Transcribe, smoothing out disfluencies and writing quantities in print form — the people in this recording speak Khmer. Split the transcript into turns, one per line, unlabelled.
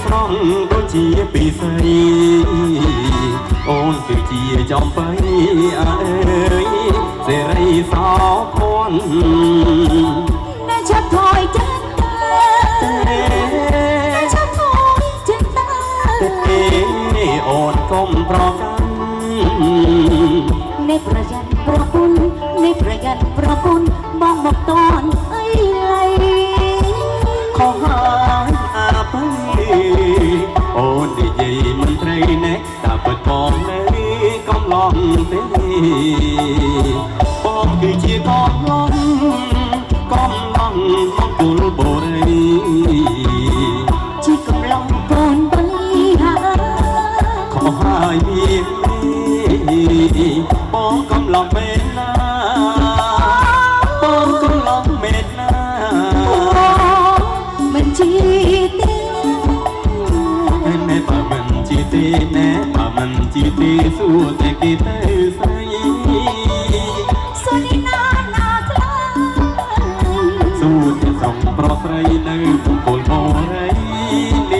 ស្រងដូចជាពីស្រីអូនគឺជាចំបៃអើយសេរីសោភ័ណ្ឌ
អ្នកចាប់ថយចិត្តអ្នកចាប់ថយចិត្ត
អូនកុំប្រកាន់
អ្នកប្រយ័ត្នប្រពន្ធអ្នកប្រយ័ត្នប្រពន្ធបងមកតនអីឡៃ
ខុសហើយអាបៃអូននិយាយមិនត្រូវណែតែពិតបងនៅកំឡងទេបងគឺជាកំឡងមកគល់បូរី
ជាកំឡងកូនបីហា
ខុសហើយមានបងកំឡងមេណាបងកំឡងមេណា
មិនជាទេ
ណែបើមិនជាទេណែបើមិនជាទេសួរតែគេទៅស្រី